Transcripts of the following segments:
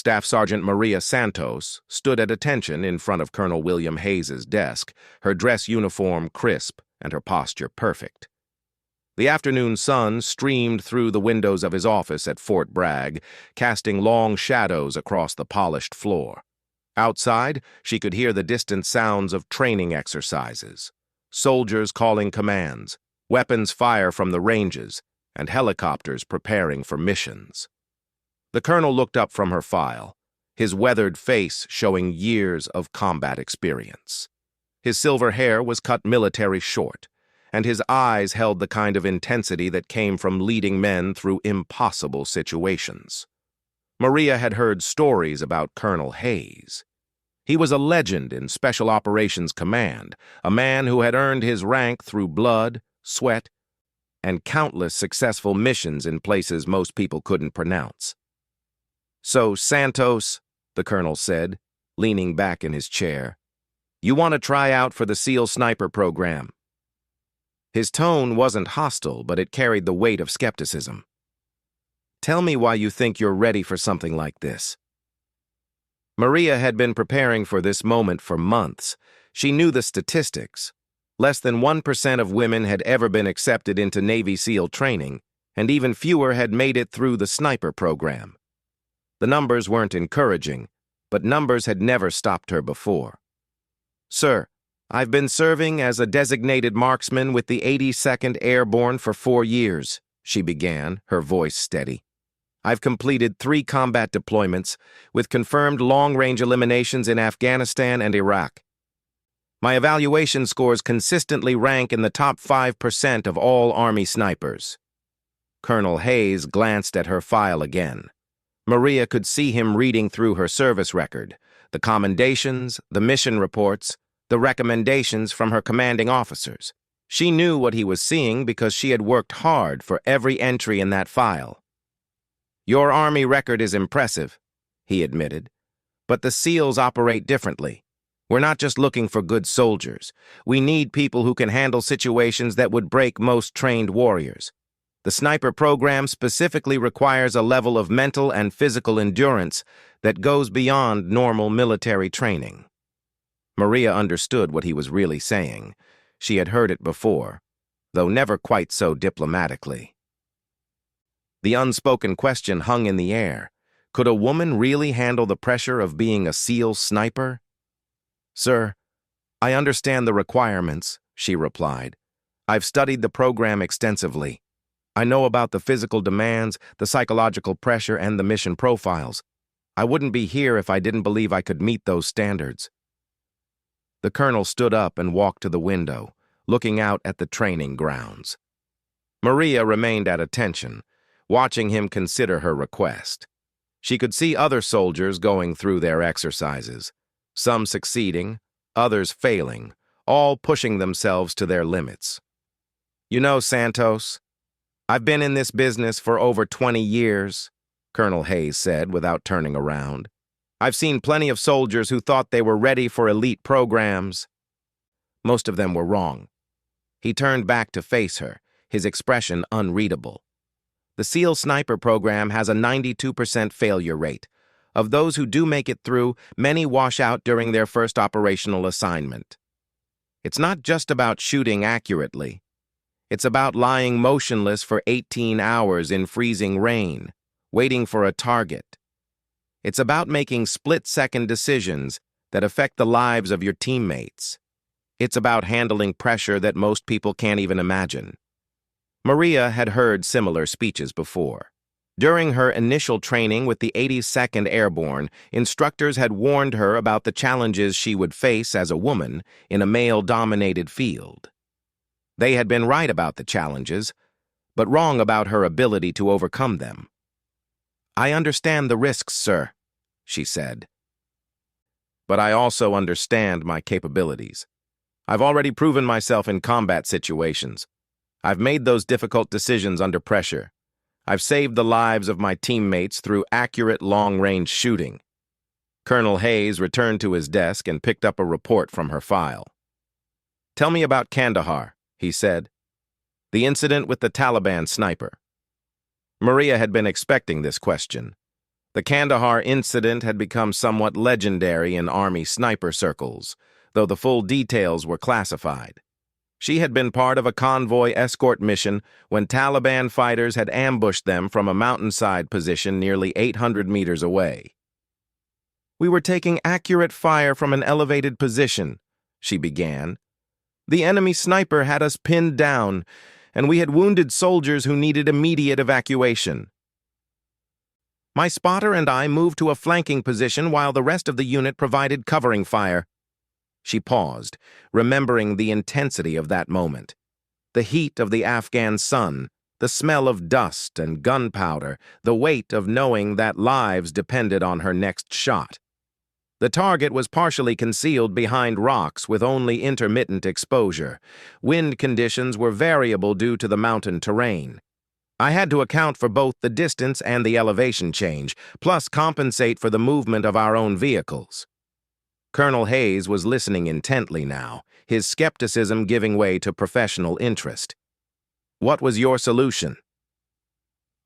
Staff Sergeant Maria Santos stood at attention in front of Colonel William Hayes's desk, her dress uniform crisp and her posture perfect. The afternoon sun streamed through the windows of his office at Fort Bragg, casting long shadows across the polished floor. Outside, she could hear the distant sounds of training exercises, soldiers calling commands, weapons fire from the ranges, and helicopters preparing for missions. The colonel looked up from her file, his weathered face showing years of combat experience. His silver hair was cut military short, and his eyes held the kind of intensity that came from leading men through impossible situations. Maria had heard stories about Colonel Hayes. He was a legend in Special Operations Command, a man who had earned his rank through blood, sweat, and countless successful missions in places most people couldn't pronounce. "So, Santos," the colonel said, leaning back in his chair, "you want to try out for the SEAL sniper program?" His tone wasn't hostile, but it carried the weight of skepticism. "Tell me why you think you're ready for something like this." Maria had been preparing for this moment for months. She knew the statistics. Less than 1% of women had ever been accepted into Navy SEAL training, and even fewer had made it through the sniper program. The numbers weren't encouraging, but numbers had never stopped her before. "Sir, I've been serving as a designated marksman with the 82nd Airborne for 4 years," she began, her voice steady. "I've completed 3 combat deployments, with confirmed long-range eliminations in Afghanistan and Iraq. My evaluation scores consistently rank in the top 5% of all Army snipers." Colonel Hayes glanced at her file again. Maria could see him reading through her service record, the commendations, the mission reports, the recommendations from her commanding officers. She knew what he was seeing because she had worked hard for every entry in that file. "Your Army record is impressive," he admitted, "but the SEALs operate differently. We're not just looking for good soldiers. We need people who can handle situations that would break most trained warriors. The sniper program specifically requires a level of mental and physical endurance that goes beyond normal military training." Maria understood what he was really saying. She had heard it before, though never quite so diplomatically. The unspoken question hung in the air. Could a woman really handle the pressure of being a SEAL sniper? "Sir, I understand the requirements," she replied. "I've studied the program extensively. I know about the physical demands, the psychological pressure, and the mission profiles. I wouldn't be here if I didn't believe I could meet those standards." The colonel stood up and walked to the window, looking out at the training grounds. Maria remained at attention, watching him consider her request. She could see other soldiers going through their exercises, some succeeding, others failing, all pushing themselves to their limits. "You know, Santos, I've been in this business for over 20 years, Colonel Hayes said without turning around. "I've seen plenty of soldiers who thought they were ready for elite programs. Most of them were wrong." He turned back to face her, his expression unreadable. "The SEAL sniper program has a 92% failure rate. Of those who do make it through, many wash out during their first operational assignment. It's not just about shooting accurately. It's about lying motionless for 18 hours in freezing rain, waiting for a target. It's about making split-second decisions that affect the lives of your teammates. It's about handling pressure that most people can't even imagine." Maria had heard similar speeches before. During her initial training with the 82nd Airborne, instructors had warned her about the challenges she would face as a woman in a male-dominated field. They had been right about the challenges, but wrong about her ability to overcome them. "I understand the risks, sir," she said. "But I also understand my capabilities. I've already proven myself in combat situations. I've made those difficult decisions under pressure. I've saved the lives of my teammates through accurate long-range shooting." Colonel Hayes returned to his desk and picked up a report from her file. "Tell me about Kandahar," he said. "The incident with the Taliban sniper." Maria had been expecting this question. The Kandahar incident had become somewhat legendary in Army sniper circles, though the full details were classified. She had been part of a convoy escort mission when Taliban fighters had ambushed them from a mountainside position nearly 800 meters away. "We were taking accurate fire from an elevated position," she began. "The enemy sniper had us pinned down, and we had wounded soldiers who needed immediate evacuation. My spotter and I moved to a flanking position while the rest of the unit provided covering fire." She paused, remembering the intensity of that moment. The heat of the Afghan sun, the smell of dust and gunpowder, the weight of knowing that lives depended on her next shot. The target was partially concealed behind rocks with only intermittent exposure. Wind conditions were variable due to the mountain terrain. I had to account for both the distance and the elevation change, plus compensate for the movement of our own vehicles. Colonel Hayes was listening intently now, his skepticism giving way to professional interest. "What was your solution?"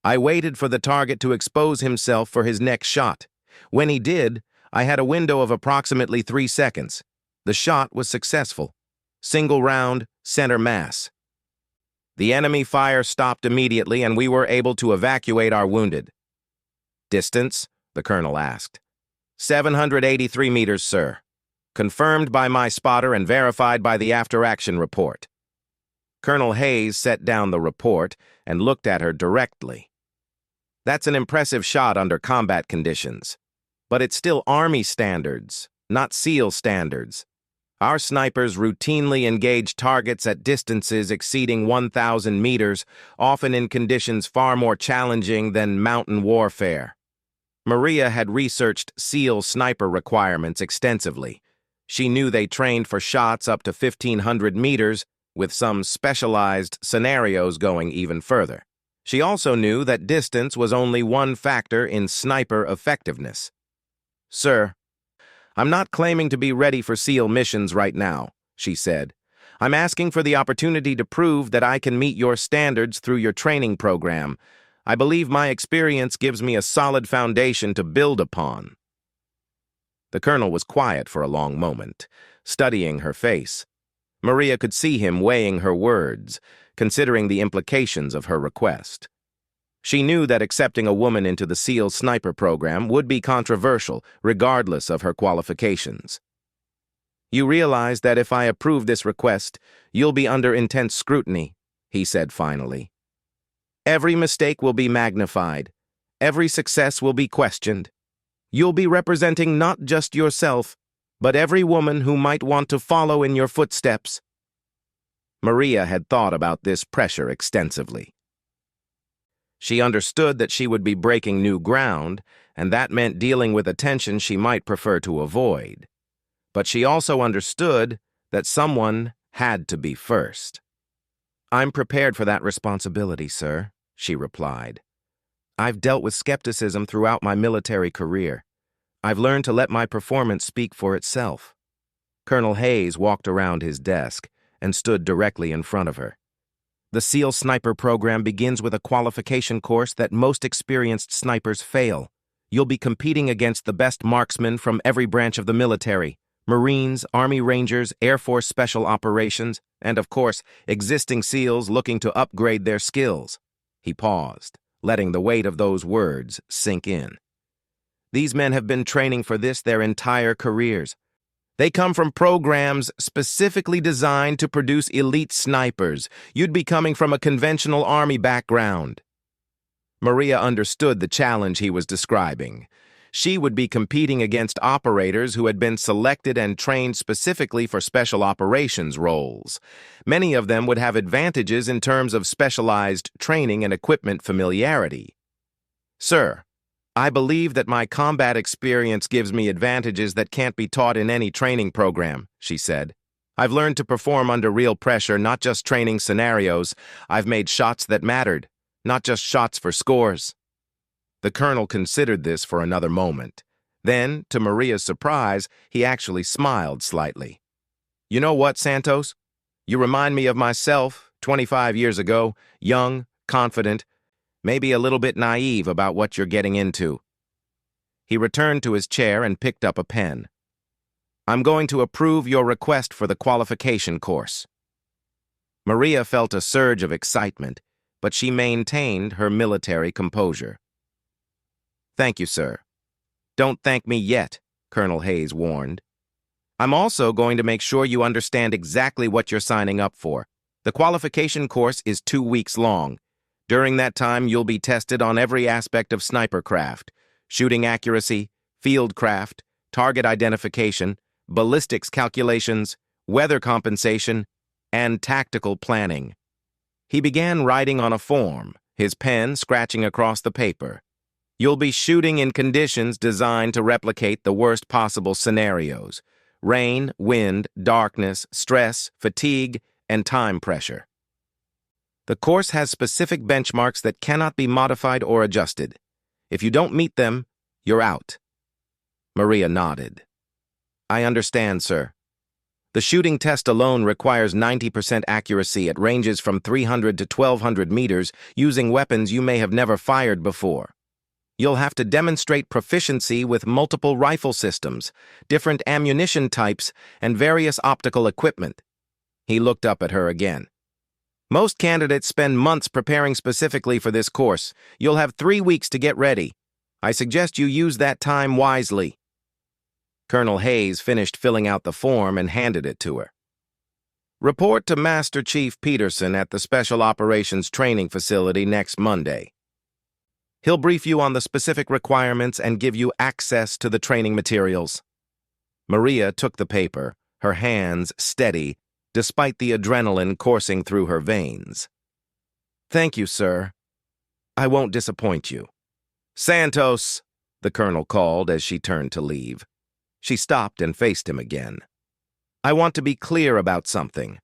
"I waited for the target to expose himself for his next shot. When he did, I had a window of approximately 3 seconds. The shot was successful. Single round, center mass. The enemy fire stopped immediately and we were able to evacuate our wounded." "Distance?" the colonel asked. 783 meters, sir. Confirmed by my spotter and verified by the after-action report." Colonel Hayes set down the report and looked at her directly. "That's an impressive shot under combat conditions. But it's still Army standards, not SEAL standards. Our snipers routinely engage targets at distances exceeding 1,000 meters, often in conditions far more challenging than mountain warfare." Maria had researched SEAL sniper requirements extensively. She knew they trained for shots up to 1,500 meters, with some specialized scenarios going even further. She also knew that distance was only one factor in sniper effectiveness. "Sir, I'm not claiming to be ready for SEAL missions right now," she said. "I'm asking for the opportunity to prove that I can meet your standards through your training program. I believe my experience gives me a solid foundation to build upon." The colonel was quiet for a long moment, studying her face. Maria could see him weighing her words, considering the implications of her request. She knew that accepting a woman into the SEAL sniper program would be controversial, regardless of her qualifications. "You realize that if I approve this request, you'll be under intense scrutiny," he said finally. "Every mistake will be magnified. Every success will be questioned. You'll be representing not just yourself, but every woman who might want to follow in your footsteps." Maria had thought about this pressure extensively. She understood that she would be breaking new ground, and that meant dealing with attention she might prefer to avoid. But she also understood that someone had to be first. "I'm prepared for that responsibility, sir," she replied. "I've dealt with skepticism throughout my military career. I've learned to let my performance speak for itself." Colonel Hayes walked around his desk and stood directly in front of her. "The SEAL sniper program begins with a qualification course that most experienced snipers fail. You'll be competing against the best marksmen from every branch of the military: Marines, Army Rangers, Air Force Special Operations, and of course, existing SEALs looking to upgrade their skills." He paused, letting the weight of those words sink in. "These men have been training for this their entire careers. They come from programs specifically designed to produce elite snipers. You'd be coming from a conventional Army background." Maria understood the challenge he was describing. She would be competing against operators who had been selected and trained specifically for special operations roles. Many of them would have advantages in terms of specialized training and equipment familiarity. "Sir, I believe that my combat experience gives me advantages that can't be taught in any training program," she said. "I've learned to perform under real pressure, not just training scenarios. I've made shots that mattered, not just shots for scores." The colonel considered this for another moment. Then, to Maria's surprise, he actually smiled slightly. "You know what, Santos? You remind me of myself 25 years ago, young, confident, maybe a little bit naive about what you're getting into." He returned to his chair and picked up a pen. I'm going to approve your request for the qualification course. Maria felt a surge of excitement, but she maintained her military composure. Thank you, sir. Don't thank me yet, Colonel Hayes warned. I'm also going to make sure you understand exactly what you're signing up for. The qualification course is 2 weeks long. During that time, you'll be tested on every aspect of sniper craft: shooting accuracy, field craft, target identification, ballistics calculations, weather compensation, and tactical planning. He began writing on a form, his pen scratching across the paper. You'll be shooting in conditions designed to replicate the worst possible scenarios: rain, wind, darkness, stress, fatigue, and time pressure. The course has specific benchmarks that cannot be modified or adjusted. If you don't meet them, you're out. Maria nodded. I understand, sir. The shooting test alone requires 90% accuracy at ranges from 300 to 1,200 meters using weapons you may have never fired before. You'll have to demonstrate proficiency with multiple rifle systems, different ammunition types, and various optical equipment. He looked up at her again. Most candidates spend months preparing specifically for this course. You'll have 3 weeks to get ready. I suggest you use that time wisely. Colonel Hayes finished filling out the form and handed it to her. Report to Master Chief Peterson at the Special Operations Training Facility next Monday. He'll brief you on the specific requirements and give you access to the training materials. Maria took the paper, her hands steady, despite the adrenaline coursing through her veins. Thank you, sir. I won't disappoint you. Santos, the colonel called as she turned to leave. She stopped and faced him again. I want to be clear about something.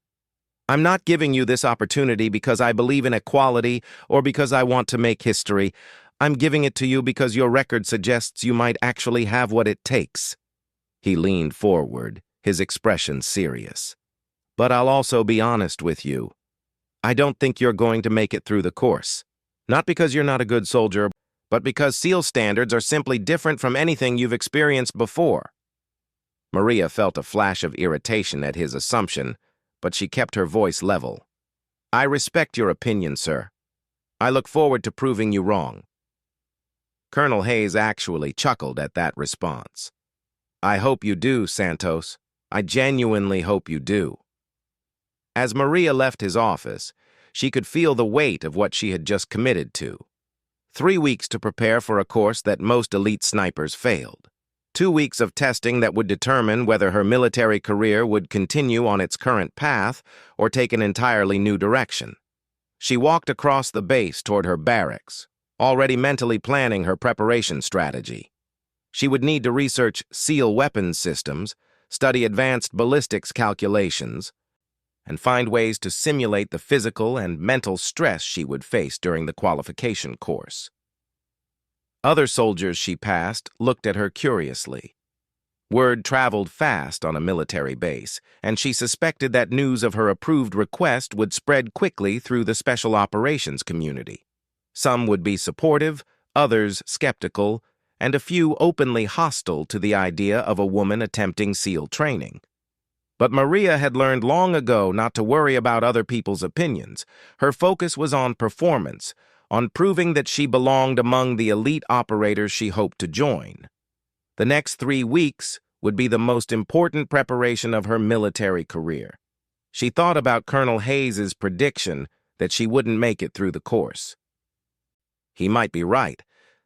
I'm not giving you this opportunity because I believe in equality or because I want to make history. I'm giving it to you because your record suggests you might actually have what it takes. He leaned forward, his expression serious. But I'll also be honest with you. I don't think you're going to make it through the course. Not because you're not a good soldier, but because SEAL standards are simply different from anything you've experienced before. Maria felt a flash of irritation at his assumption, but she kept her voice level. I respect your opinion, sir. I look forward to proving you wrong. Colonel Hayes actually chuckled at that response. I hope you do, Santos. I genuinely hope you do. As Maria left his office, she could feel the weight of what she had just committed to. 3 weeks to prepare for a course that most elite snipers failed. 2 weeks of testing that would determine whether her military career would continue on its current path or take an entirely new direction. She walked across the base toward her barracks, already mentally planning her preparation strategy. She would need to research SEAL weapons systems, study advanced ballistics calculations, and find ways to simulate the physical and mental stress she would face during the qualification course. Other soldiers she passed looked at her curiously. Word traveled fast on a military base, and she suspected that news of her approved request would spread quickly through the special operations community. Some would be supportive, others skeptical, and a few openly hostile to the idea of a woman attempting SEAL training. But Maria had learned long ago not to worry about other people's opinions. Her focus was on performance, on proving that she belonged among the elite operators she hoped to join. The next 3 weeks would be the most important preparation of her military career. She thought about Colonel Hayes's prediction that she wouldn't make it through the course. He might be right.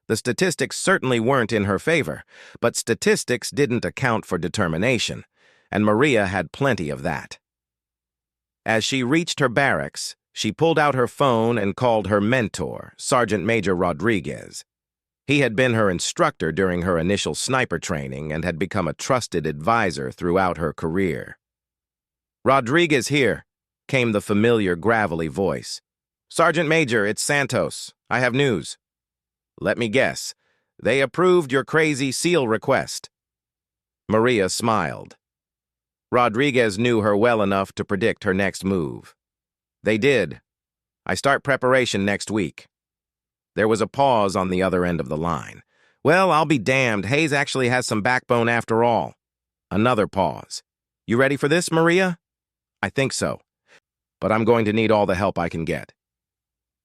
The statistics certainly weren't in her favor, but statistics didn't account for determination, and Maria had plenty of that. As she reached her barracks, she pulled out her phone and called her mentor, Sergeant Major Rodriguez. He had been her instructor during her initial sniper training and had become a trusted advisor throughout her career. Rodriguez here, came the familiar gravelly voice. Sergeant Major, it's Santos. I have news. Let me guess. They approved your crazy SEAL request. Maria smiled. Rodriguez knew her well enough to predict her next move. They did. I start preparation next week. There was a pause on the other end of the line. Well, I'll be damned. Hayes actually has some backbone after all. Another pause. You ready for this, Maria? I think so. But I'm going to need all the help I can get.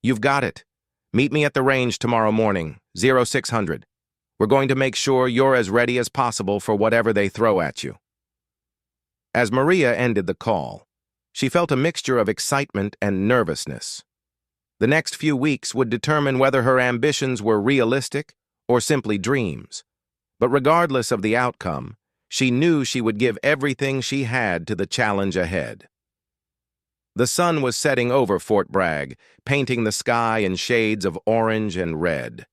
You've got it. Meet me at the range tomorrow morning, 0600. We're going to make sure you're as ready as possible for whatever they throw at you. As Maria ended the call, she felt a mixture of excitement and nervousness. The next few weeks would determine whether her ambitions were realistic or simply dreams. But regardless of the outcome, she knew she would give everything she had to the challenge ahead. The sun was setting over Fort Bragg, painting the sky in shades of orange and red.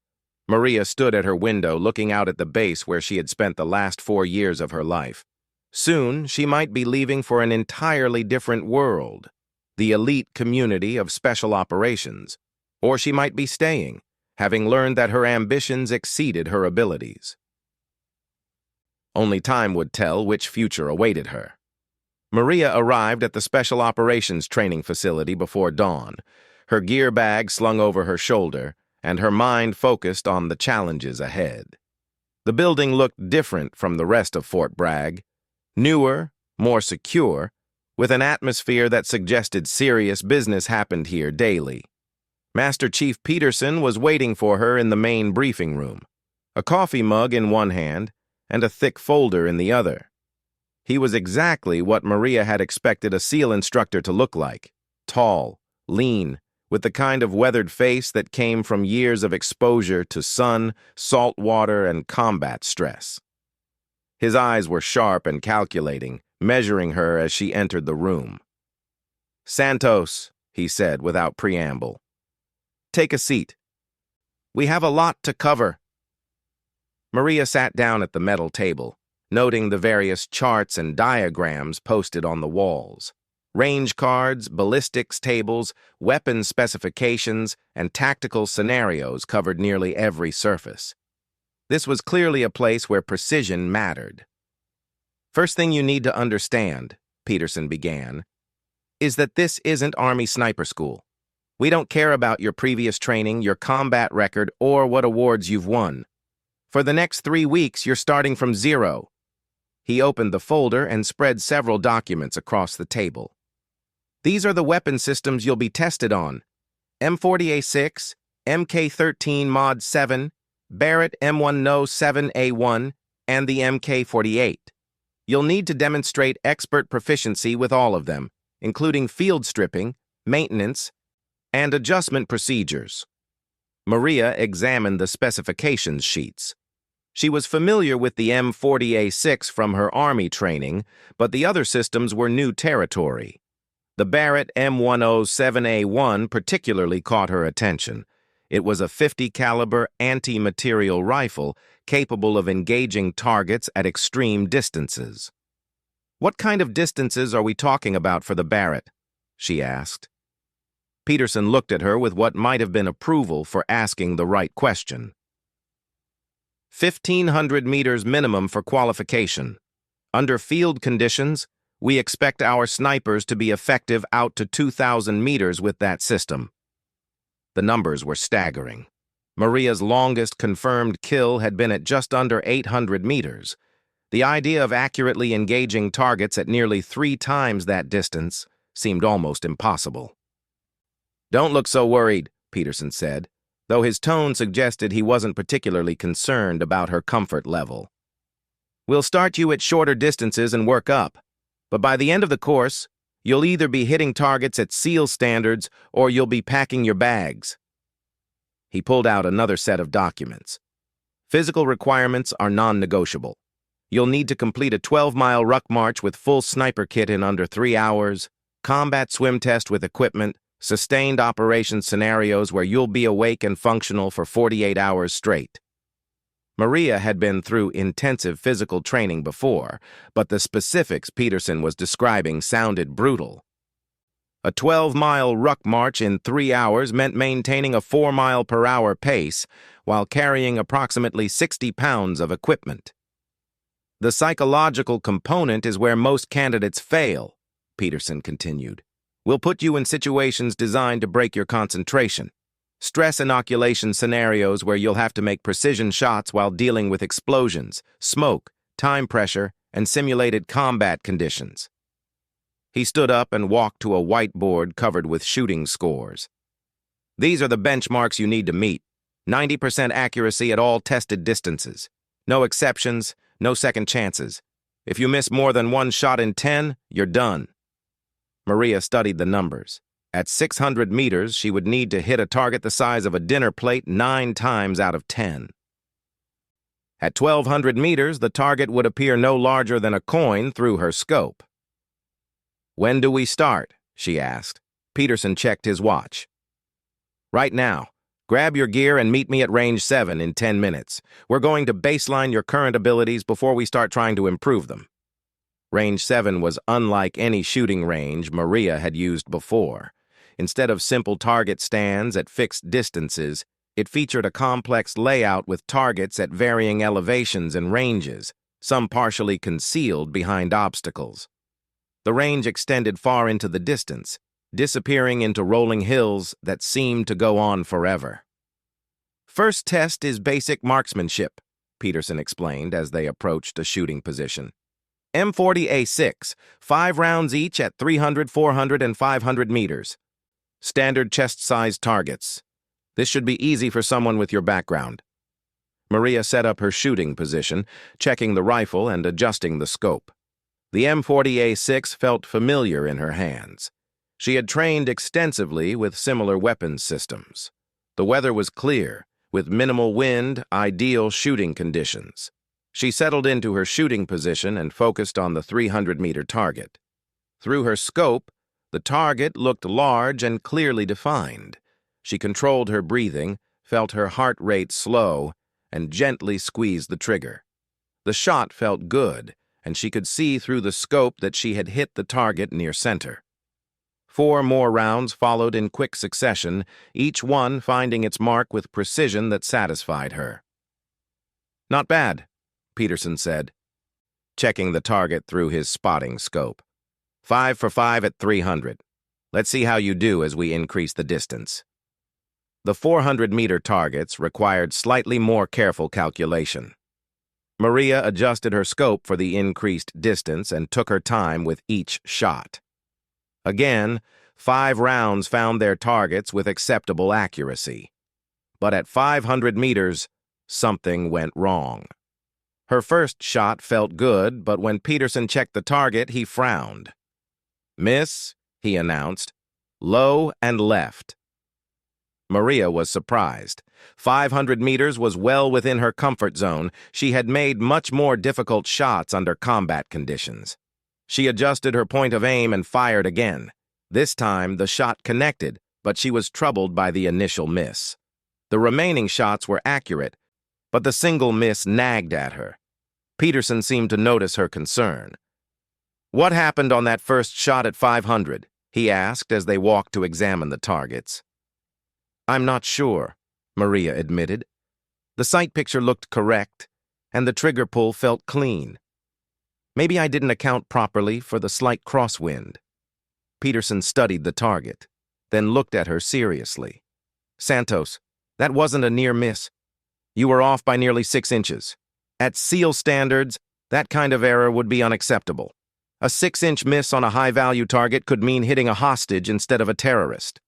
Maria stood at her window looking out at the base where she had spent the last 4 years of her life. Soon, she might be leaving for an entirely different world, the elite community of special operations, or she might be staying, having learned that her ambitions exceeded her abilities. Only time would tell which future awaited her. Maria arrived at the Special Operations Training Facility before dawn, her gear bag slung over her shoulder, and her mind focused on the challenges ahead. The building looked different from the rest of Fort Bragg, newer, more secure, with an atmosphere that suggested serious business happened here daily. Master Chief Peterson was waiting for her in the main briefing room, a coffee mug in one hand and a thick folder in the other. He was exactly what Maria had expected a SEAL instructor to look like, tall, lean, with the kind of weathered face that came from years of exposure to sun, salt water, and combat stress. His eyes were sharp and calculating, measuring her as she entered the room. "Santos," he said without preamble. "Take a seat. We have a lot to cover." Maria sat down at the metal table, noting the various charts and diagrams posted on the walls. Range cards, ballistics tables, weapon specifications, and tactical scenarios covered nearly every surface. This was clearly a place where precision mattered. "First thing you need to understand," Peterson began, "is that this isn't Army Sniper School. We don't care about your previous training, your combat record, or what awards you've won. For the next 3 weeks, you're starting from zero." He opened the folder and spread several documents across the table. "These are the weapon systems you'll be tested on: M40A6, MK13 Mod 7, Barrett M107A1, and the MK48. You'll need to demonstrate expert proficiency with all of them, including field stripping, maintenance, and adjustment procedures." Maria examined the specifications sheets. She was familiar with the M40A6 from her Army training, but the other systems were new territory. The Barrett M107A1 particularly caught her attention. It was a 50 caliber anti-material rifle capable of engaging targets at extreme distances. "What kind of distances are we talking about for the Barrett?" she asked. Peterson looked at her with what might have been approval for asking the right question. 1,500 meters minimum for qualification. Under field conditions, we expect our snipers to be effective out to 2,000 meters with that system. The numbers were staggering. Maria's longest confirmed kill had been at just under 800 meters. The idea of accurately engaging targets at nearly 3 times that distance seemed almost impossible. "Don't look so worried," Peterson said, though his tone suggested he wasn't particularly concerned about her comfort level. "We'll start you at shorter distances and work up, but by the end of the course, you'll either be hitting targets at SEAL standards or you'll be packing your bags." He pulled out another set of documents. "Physical requirements are non-negotiable. You'll need to complete a 12-mile ruck march with full sniper kit in under 3 hours, combat swim test with equipment, sustained operation scenarios where you'll be awake and functional for 48 hours straight." Maria had been through intensive physical training before, but the specifics Peterson was describing sounded brutal. A 12-mile ruck march in 3 hours meant maintaining a 4-mile-per-hour pace while carrying approximately 60 pounds of equipment. "The psychological component is where most candidates fail," Peterson continued. "We'll put you in situations designed to break your concentration. Stress inoculation scenarios where you'll have to make precision shots while dealing with explosions, smoke, time pressure, and simulated combat conditions. He stood up and walked to a whiteboard covered with shooting scores. These are the benchmarks you need to meet. 90% accuracy at all tested distances. No exceptions, no second chances. If you miss more than one shot in 10, you're done. Maria studied the numbers. At 600 meters, she would need to hit a target the size of a dinner plate 9 times out of 10. At 1,200 meters, the target would appear no larger than a coin through her scope. "When do we start?" she asked. Peterson checked his watch. "Right now. Grab your gear and meet me at range 7 in 10 minutes. We're going to baseline your current abilities before we start trying to improve them." Range 7 was unlike any shooting range Maria had used before. Instead of simple target stands at fixed distances, it featured a complex layout with targets at varying elevations and ranges, some partially concealed behind obstacles. The range extended far into the distance, disappearing into rolling hills that seemed to go on forever. "First test is basic marksmanship," Peterson explained as they approached a shooting position. "M40A6, 5 rounds each at 300, 400, and 500 meters. Standard chest-sized targets. This should be easy for someone with your background." Maria set up her shooting position, checking the rifle and adjusting the scope. The M40A6 felt familiar in her hands. She had trained extensively with similar weapons systems. The weather was clear, with minimal wind, ideal shooting conditions. She settled into her shooting position and focused on the 300-meter target. Through her scope, the target looked large and clearly defined. She controlled her breathing, felt her heart rate slow, and gently squeezed the trigger. The shot felt good, and she could see through the scope that she had hit the target near center. 4 more rounds followed in quick succession, each one finding its mark with precision that satisfied her. "Not bad," Peterson said, checking the target through his spotting scope. 5 for 5 at 300. Let's see how you do as we increase the distance." The 400-meter targets required slightly more careful calculation. Maria adjusted her scope for the increased distance and took her time with each shot. Again, 5 rounds found their targets with acceptable accuracy. But at 500 meters, something went wrong. Her first shot felt good, but when Peterson checked the target, he frowned. "Miss," he announced, "low and left." Maria was surprised. 500 meters was well within her comfort zone. She had made much more difficult shots under combat conditions. She adjusted her point of aim and fired again. This time, the shot connected, but she was troubled by the initial miss. The remaining shots were accurate, but the single miss nagged at her. Peterson seemed to notice her concern. "What happened on that first shot at 500? He asked as they walked to examine the targets. "I'm not sure," Maria admitted. "The sight picture looked correct, and the trigger pull felt clean. Maybe I didn't account properly for the slight crosswind." Peterson studied the target, then looked at her seriously. "Santos, that wasn't a near miss. You were off by nearly 6 inches. At SEAL standards, that kind of error would be unacceptable. A 6-inch miss on a high-value target could mean hitting a hostage instead of a terrorist."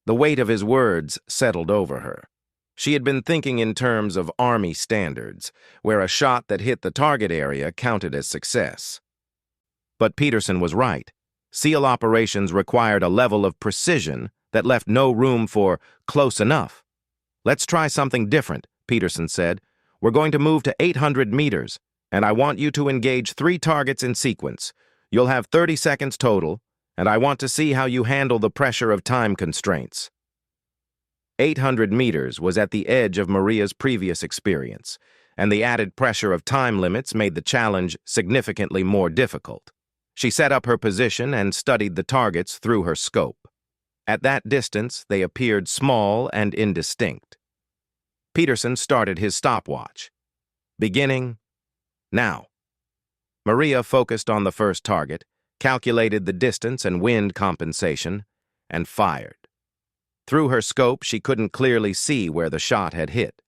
The weight of his words settled over her. She had been thinking in terms of Army standards, where a shot that hit the target area counted as success. But Peterson was right. SEAL operations required a level of precision that left no room for close enough. "Let's try something different," Peterson said. "We're going to move to 800 meters, and I want you to engage 3 targets in sequence. You'll have 30 seconds total, and I want to see how you handle the pressure of time constraints." 800 meters was at the edge of Maria's previous experience, and the added pressure of time limits made the challenge significantly more difficult. She set up her position and studied the targets through her scope. At that distance, they appeared small and indistinct. Peterson started his stopwatch. "Beginning now." Maria focused on the first target, calculated the distance and wind compensation, and fired. Through her scope, she couldn't clearly see where the shot had hit.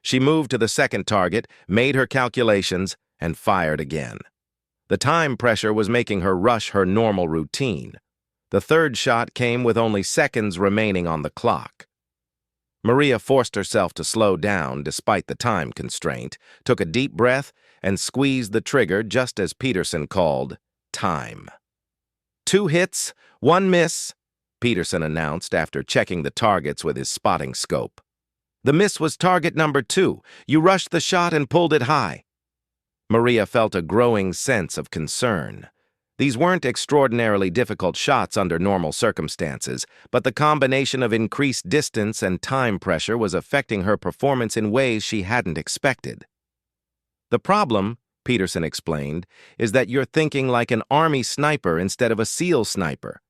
She moved to the second target, made her calculations, and fired again. The time pressure was making her rush her normal routine. The third shot came with only seconds remaining on the clock. Maria forced herself to slow down despite the time constraint, took a deep breath, and squeezed the trigger just as Peterson called time. 2 hits, 1 miss, Peterson announced after checking the targets with his spotting scope. The miss was target number 2. You rushed the shot and pulled it high. Maria felt a growing sense of concern. These weren't extraordinarily difficult shots under normal circumstances, but the combination of increased distance and time pressure was affecting her performance in ways she hadn't expected. The problem, Peterson explained, is that you're thinking like an Army sniper instead of a SEAL sniper.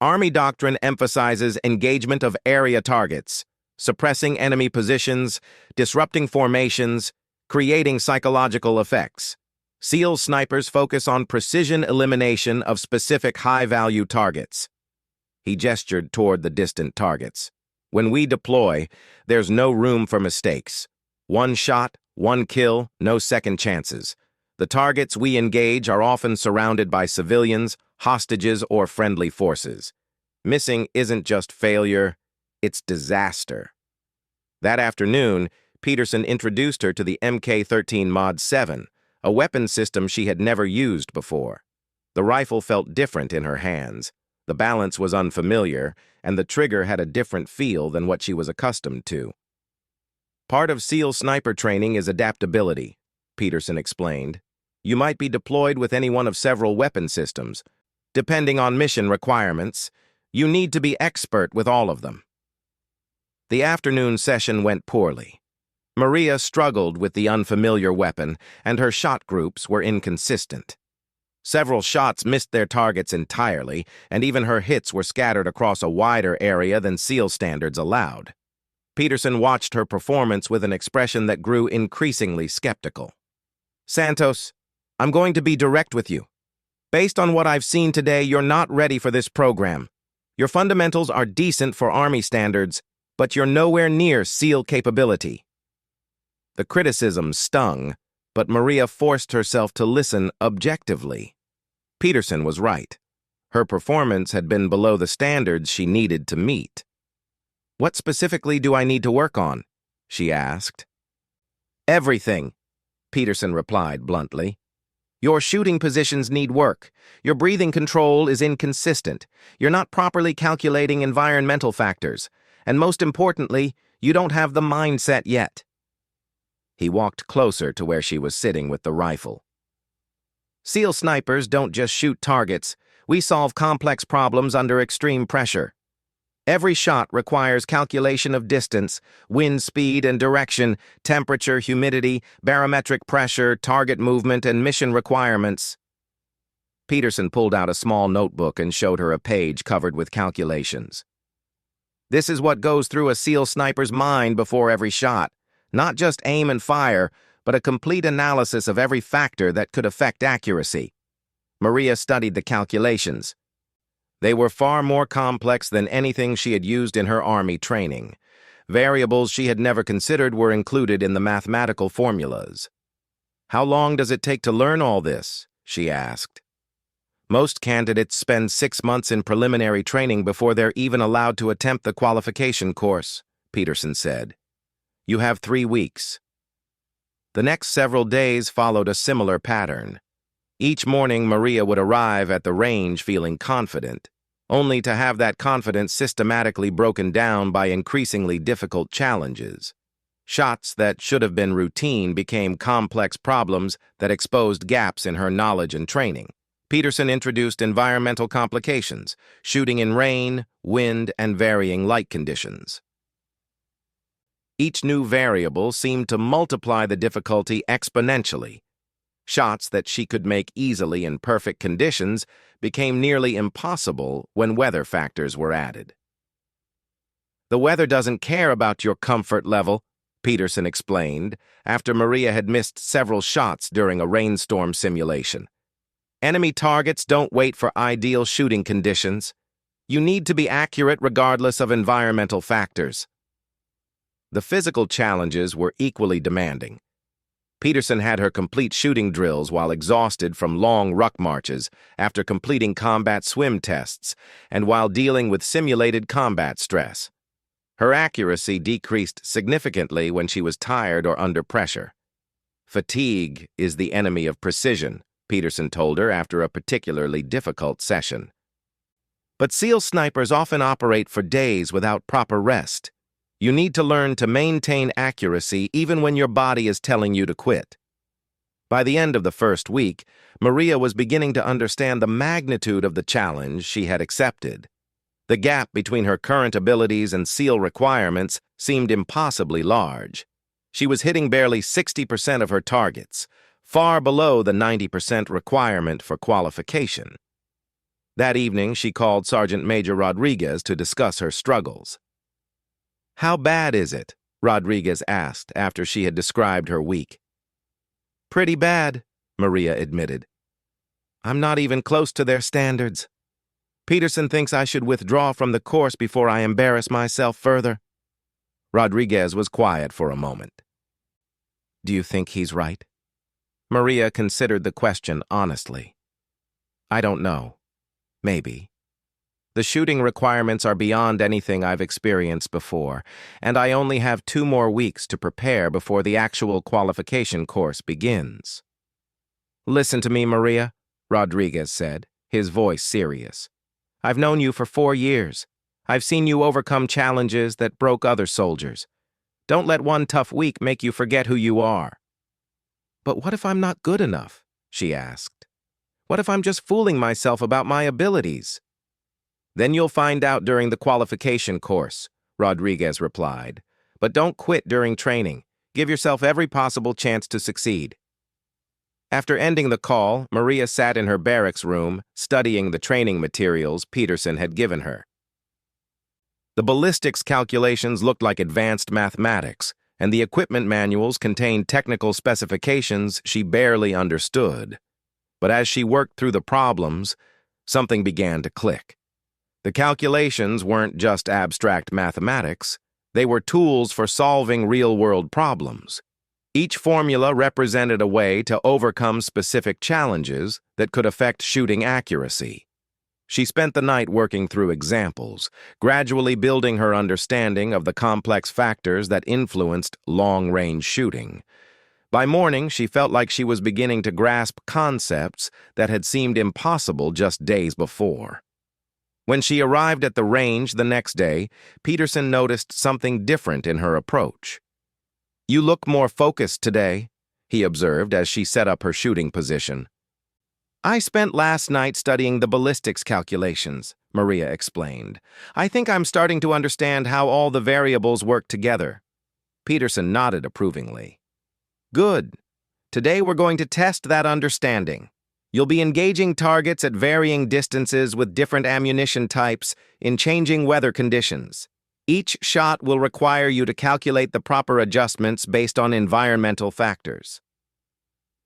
Army doctrine emphasizes engagement of area targets, suppressing enemy positions, disrupting formations, creating psychological effects. SEAL snipers focus on precision elimination of specific high-value targets. He gestured toward the distant targets. When we deploy, there's no room for mistakes. 1 shot, 1 kill, no second chances. The targets we engage are often surrounded by civilians, hostages, or friendly forces. Missing isn't just failure, it's disaster. That afternoon, Peterson introduced her to the Mk-13 Mod 7, a weapon system she had never used before. The rifle felt different in her hands. The balance was unfamiliar, and the trigger had a different feel than what she was accustomed to. Part of SEAL sniper training is adaptability, Peterson explained. You might be deployed with any one of several weapon systems. Depending on mission requirements, you need to be expert with all of them. The afternoon session went poorly. Maria struggled with the unfamiliar weapon, and her shot groups were inconsistent. Several shots missed their targets entirely, and even her hits were scattered across a wider area than SEAL standards allowed. Peterson watched her performance with an expression that grew increasingly skeptical. Santos, I'm going to be direct with you. Based on what I've seen today, you're not ready for this program. Your fundamentals are decent for Army standards, but you're nowhere near SEAL capability. The criticism stung, but Maria forced herself to listen objectively. Peterson was right. Her performance had been below the standards she needed to meet. What specifically do I need to work on? She asked. Everything, Peterson replied bluntly. Your shooting positions need work. Your breathing control is inconsistent. You're not properly calculating environmental factors. And most importantly, you don't have the mindset yet. He walked closer to where she was sitting with the rifle. SEAL snipers don't just shoot targets. We solve complex problems under extreme pressure. Every shot requires calculation of distance, wind speed and direction, temperature, humidity, barometric pressure, target movement, and mission requirements. Peterson pulled out a small notebook and showed her a page covered with calculations. This is what goes through a SEAL sniper's mind before every shot. Not just aim and fire, but a complete analysis of every factor that could affect accuracy. Maria studied the calculations. They were far more complex than anything she had used in her Army training. Variables she had never considered were included in the mathematical formulas. How long does it take to learn all this? She asked. Most candidates spend 6 months in preliminary training before they're even allowed to attempt the qualification course, Peterson said. You have 3 weeks. The next several days followed a similar pattern. Each morning, Maria would arrive at the range feeling confident, only to have that confidence systematically broken down by increasingly difficult challenges. Shots that should have been routine became complex problems that exposed gaps in her knowledge and training. Peterson introduced environmental complications, shooting in rain, wind, and varying light conditions. Each new variable seemed to multiply the difficulty exponentially. Shots that she could make easily in perfect conditions became nearly impossible when weather factors were added. The weather doesn't care about your comfort level, Peterson explained, after Maria had missed several shots during a rainstorm simulation. Enemy targets don't wait for ideal shooting conditions. You need to be accurate regardless of environmental factors. The physical challenges were equally demanding. Peterson had her complete shooting drills while exhausted from long ruck marches after completing combat swim tests and while dealing with simulated combat stress. Her accuracy decreased significantly when she was tired or under pressure. Fatigue is the enemy of precision, Peterson told her after a particularly difficult session. But SEAL snipers often operate for days without proper rest. You need to learn to maintain accuracy even when your body is telling you to quit. By the end of the first week, Maria was beginning to understand the magnitude of the challenge she had accepted. The gap between her current abilities and SEAL requirements seemed impossibly large. She was hitting barely 60% of her targets, far below the 90% requirement for qualification. That evening, she called Sergeant Major Rodriguez to discuss her struggles. "How bad is it?" Rodriguez asked after she had described her week. "Pretty bad," Maria admitted. "I'm not even close to their standards. Peterson thinks I should withdraw from the course before I embarrass myself further." Rodriguez was quiet for a moment. "Do you think he's right?" Maria considered the question honestly. "I don't know. Maybe. The shooting requirements are beyond anything I've experienced before, and I only have 2 more weeks to prepare before the actual qualification course begins." "Listen to me, Maria," Rodriguez said, his voice serious. "I've known you for 4 years. I've seen you overcome challenges that broke other soldiers. Don't let one tough week make you forget who you are." "But what if I'm not good enough?" she asked. "What if I'm just fooling myself about my abilities?" "Then you'll find out during the qualification course," Rodriguez replied. "But don't quit during training. Give yourself every possible chance to succeed." After ending the call, Maria sat in her barracks room, studying the training materials Peterson had given her. The ballistics calculations looked like advanced mathematics, and the equipment manuals contained technical specifications she barely understood. But as she worked through the problems, something began to click. The calculations weren't just abstract mathematics. They were tools for solving real-world problems. Each formula represented a way to overcome specific challenges that could affect shooting accuracy. She spent the night working through examples, gradually building her understanding of the complex factors that influenced long-range shooting. By morning, she felt like she was beginning to grasp concepts that had seemed impossible just days before. When she arrived at the range the next day, Peterson noticed something different in her approach. "You look more focused today," he observed as she set up her shooting position. "I spent last night studying the ballistics calculations," Maria explained. "I think I'm starting to understand how all the variables work together." Peterson nodded approvingly. "Good. Today we're going to test that understanding. You'll be engaging targets at varying distances with different ammunition types in changing weather conditions. Each shot will require you to calculate the proper adjustments based on environmental factors."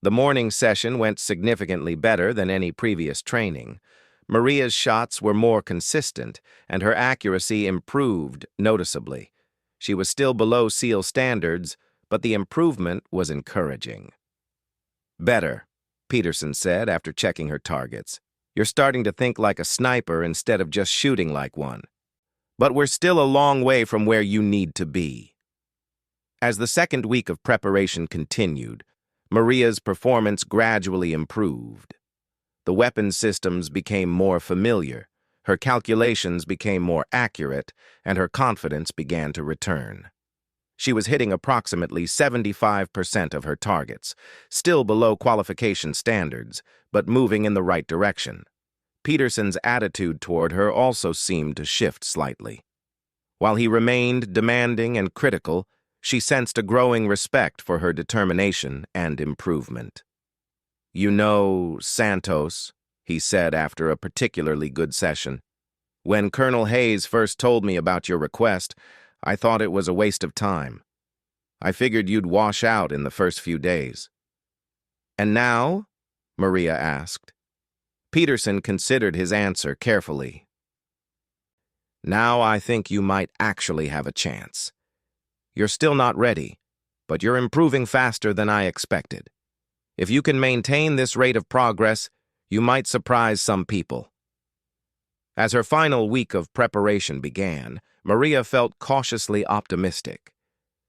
The morning session went significantly better than any previous training. Maria's shots were more consistent, and her accuracy improved noticeably. She was still below SEAL standards, but the improvement was encouraging. "Better," Peterson said after checking her targets. "You're starting to think like a sniper instead of just shooting like one. But we're still a long way from where you need to be." As the second week of preparation continued, Maria's performance gradually improved. The weapon systems became more familiar, her calculations became more accurate, and her confidence began to return. She was hitting approximately 75% of her targets, still below qualification standards, but moving in the right direction. Peterson's attitude toward her also seemed to shift slightly. While he remained demanding and critical, she sensed a growing respect for her determination and improvement. "You know, Santos," he said after a particularly good session, "when Colonel Hayes first told me about your request, I thought it was a waste of time. I figured you'd wash out in the first few days." "And now?" Maria asked. Peterson considered his answer carefully. Now I think you might actually have a chance. You're still not ready, but you're improving faster than I expected. If you can maintain this rate of progress, you might surprise some people." As her final week of preparation began, Maria felt cautiously optimistic.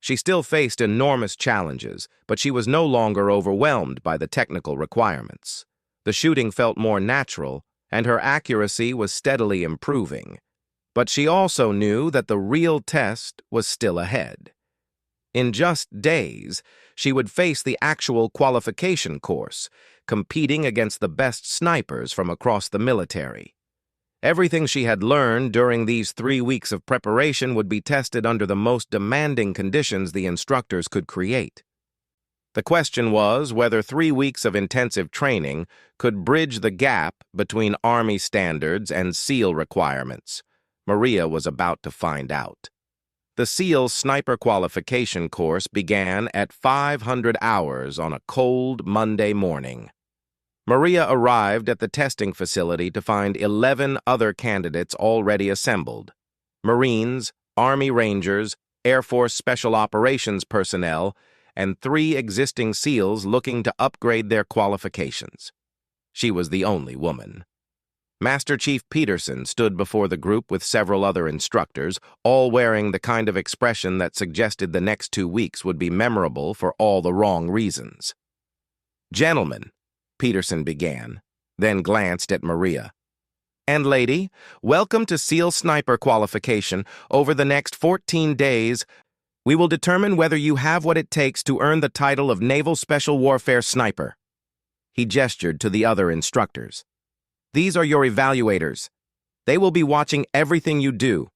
She still faced enormous challenges, but she was no longer overwhelmed by the technical requirements. The shooting felt more natural, and her accuracy was steadily improving. But she also knew that the real test was still ahead. In just days, she would face the actual qualification course, competing against the best snipers from across the military. Everything she had learned during these 3 weeks of preparation would be tested under the most demanding conditions the instructors could create. The question was whether 3 weeks of intensive training could bridge the gap between Army standards and SEAL requirements. Maria was about to find out. The SEAL sniper qualification course began at 500 hours on a cold Monday morning. Maria arrived at the testing facility to find 11 other candidates already assembled: Marines, Army Rangers, Air Force Special Operations personnel, and 3 existing SEALs looking to upgrade their qualifications. She was the only woman. Master Chief Peterson stood before the group with several other instructors, all wearing the kind of expression that suggested the next 2 weeks would be memorable for all the wrong reasons. "Gentlemen," Peterson began, then glanced at Maria. "And lady, welcome to SEAL Sniper qualification. Over the next 14 days, we will determine whether you have what it takes to earn the title of Naval Special Warfare Sniper." He gestured to the other instructors. "These are your evaluators. They will be watching everything you do,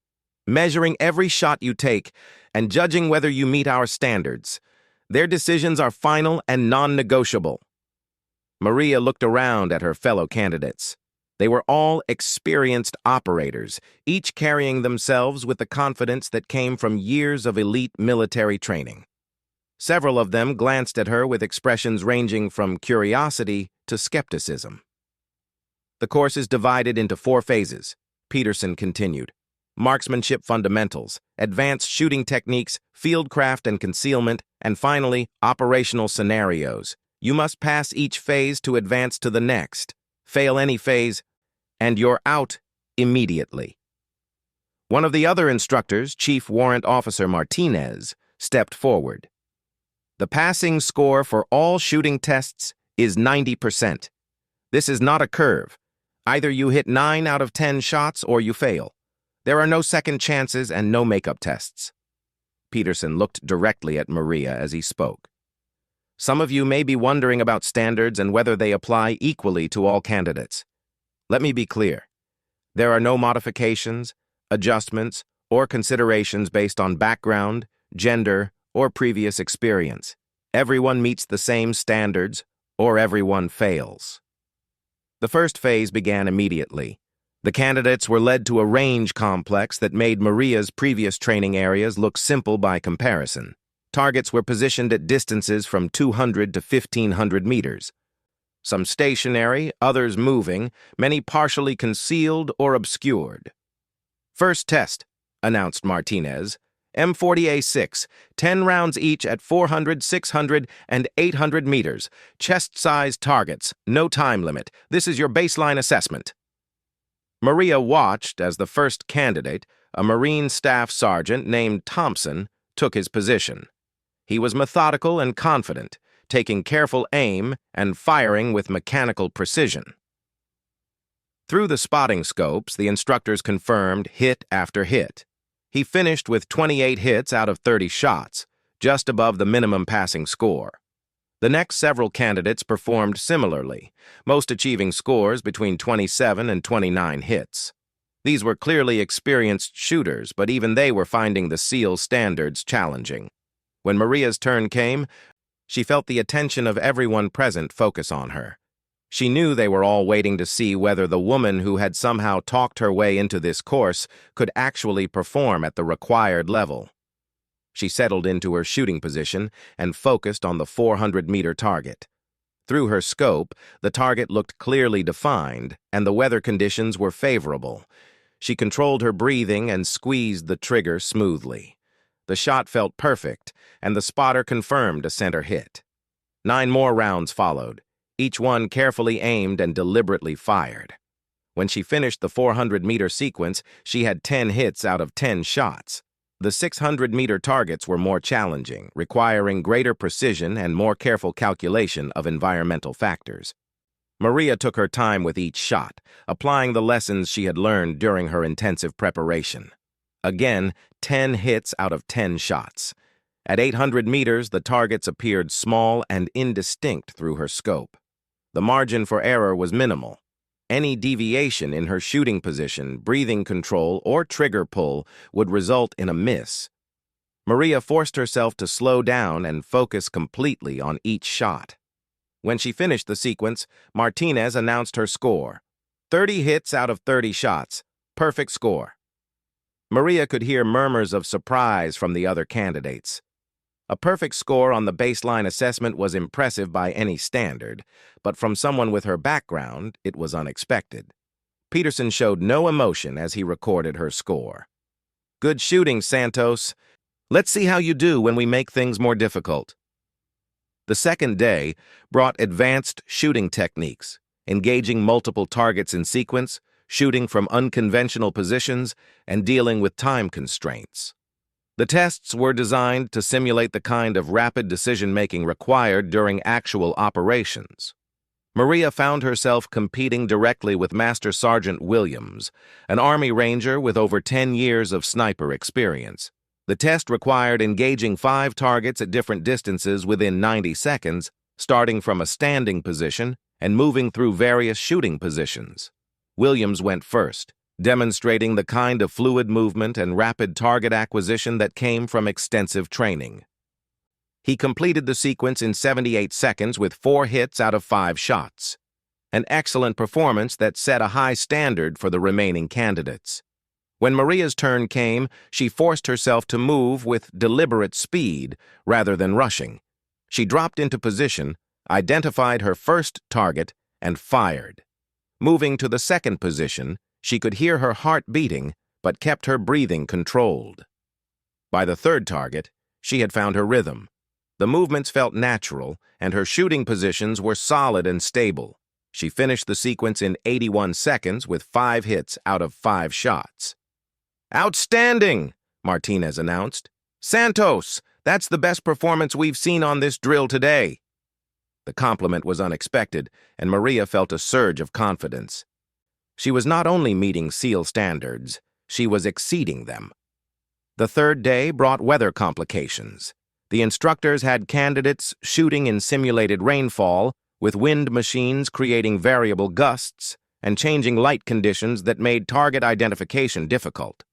measuring every shot you take, and judging whether you meet our standards. Their decisions are final and non-negotiable." Maria looked around at her fellow candidates. They were all experienced operators, each carrying themselves with the confidence that came from years of elite military training. Several of them glanced at her with expressions ranging from curiosity to skepticism. "The course is divided into 4 phases," Peterson continued. "Marksmanship fundamentals, advanced shooting techniques, fieldcraft and concealment, and finally, operational scenarios. You must pass each phase to advance to the next. Fail any phase, and you're out immediately." One of the other instructors, Chief Warrant Officer Martinez, stepped forward. "The passing score for all shooting tests is 90%. This is not a curve. Either you hit 9 out of 10 shots or you fail. There are no second chances and no makeup tests." Peterson looked directly at Maria as he spoke. "Some of you may be wondering about standards and whether they apply equally to all candidates. Let me be clear. There are no modifications, adjustments, or considerations based on background, gender, or previous experience. Everyone meets the same standards, or everyone fails." The first phase began immediately. The candidates were led to a range complex that made Maria's previous training areas look simple by comparison. Targets were positioned at distances from 200 to 1,500 meters. Some stationary, others moving, many partially concealed or obscured. "First test," announced Martinez. M40A6, 10 rounds each at 400, 600, and 800 meters. Chest-sized targets, no time limit. This is your baseline assessment." Maria watched as the first candidate, a Marine Staff Sergeant named Thompson, took his position. He was methodical and confident, taking careful aim and firing with mechanical precision. Through the spotting scopes, the instructors confirmed hit after hit. He finished with 28 hits out of 30 shots, just above the minimum passing score. The next several candidates performed similarly, most achieving scores between 27 and 29 hits. These were clearly experienced shooters, but even they were finding the SEAL standards challenging. When Maria's turn came, she felt the attention of everyone present focus on her. She knew they were all waiting to see whether the woman who had somehow talked her way into this course could actually perform at the required level. She settled into her shooting position and focused on the 400-meter target. Through her scope, the target looked clearly defined, and the weather conditions were favorable. She controlled her breathing and squeezed the trigger smoothly. The shot felt perfect, and the spotter confirmed a center hit. 9 more rounds followed, each one carefully aimed and deliberately fired. When she finished the 400-meter sequence, she had 10 hits out of 10 shots. The 600-meter targets were more challenging, requiring greater precision and more careful calculation of environmental factors. Maria took her time with each shot, applying the lessons she had learned during her intensive preparation. Again, 10 hits out of 10 shots. At 800 meters, the targets appeared small and indistinct through her scope. The margin for error was minimal. Any deviation in her shooting position, breathing control, or trigger pull would result in a miss. Maria forced herself to slow down and focus completely on each shot. When she finished the sequence, Martinez announced her score. 30 hits out of 30 shots. Perfect score. Maria could hear murmurs of surprise from the other candidates. A perfect score on the baseline assessment was impressive by any standard, but from someone with her background, it was unexpected. Peterson showed no emotion as he recorded her score. Good shooting, Santos. Let's see how you do when we make things more difficult. The second day brought advanced shooting techniques, engaging multiple targets in sequence, shooting from unconventional positions, and dealing with time constraints. The tests were designed to simulate the kind of rapid decision-making required during actual operations. Maria found herself competing directly with Master Sergeant Williams, an Army Ranger with over 10 years of sniper experience. The test required engaging 5 targets at different distances within 90 seconds, starting from a standing position and moving through various shooting positions. Williams went first, demonstrating the kind of fluid movement and rapid target acquisition that came from extensive training. He completed the sequence in 78 seconds with 4 hits out of 5 shots, an excellent performance that set a high standard for the remaining candidates. When Maria's turn came, she forced herself to move with deliberate speed rather than rushing. She dropped into position, identified her first target, and fired. Moving to the second position, she could hear her heart beating, but kept her breathing controlled. By the third target, she had found her rhythm. The movements felt natural, and her shooting positions were solid and stable. She finished the sequence in 81 seconds with 5 hits out of 5 shots. "Outstanding!" Martinez announced. "Santos, that's the best performance we've seen on this drill today." The compliment was unexpected, and Maria felt a surge of confidence. She was not only meeting SEAL standards, she was exceeding them. The third day brought weather complications. The instructors had candidates shooting in simulated rainfall, with wind machines creating variable gusts and changing light conditions that made target identification difficult.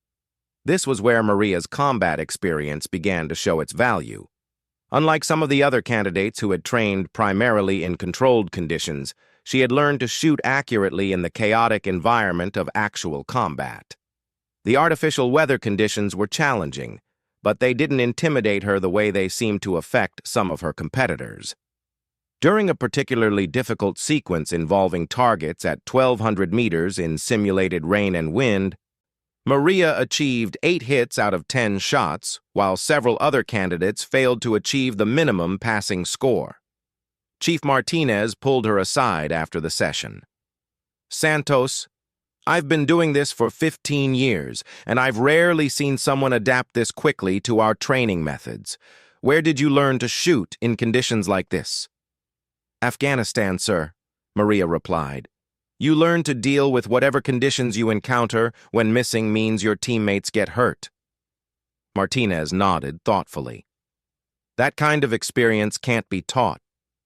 This was where Maria's combat experience began to show its value. Unlike some of the other candidates who had trained primarily in controlled conditions, she had learned to shoot accurately in the chaotic environment of actual combat. The artificial weather conditions were challenging, but they didn't intimidate her the way they seemed to affect some of her competitors. During a particularly difficult sequence involving targets at 1,200 meters in simulated rain and wind, Maria achieved 8 hits out of 10 shots, while several other candidates failed to achieve the minimum passing score. Chief Martinez pulled her aside after the session. "Santos, I've been doing this for 15 years, and I've rarely seen someone adapt this quickly to our training methods. Where did you learn to shoot in conditions like this?" "Afghanistan, sir," Maria replied. "You learn to deal with whatever conditions you encounter when missing means your teammates get hurt." Martinez nodded thoughtfully. "That kind of experience can't be taught.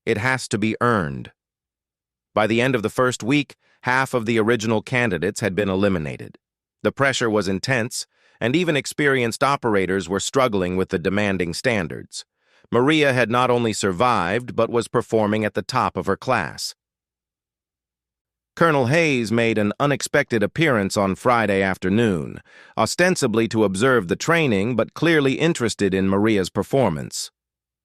It has to be earned." By the end of the first week, half of the original candidates had been eliminated. The pressure was intense, and even experienced operators were struggling with the demanding standards. Maria had not only survived, but was performing at the top of her class. Colonel Hayes made an unexpected appearance on Friday afternoon, ostensibly to observe the training, but clearly interested in Maria's performance.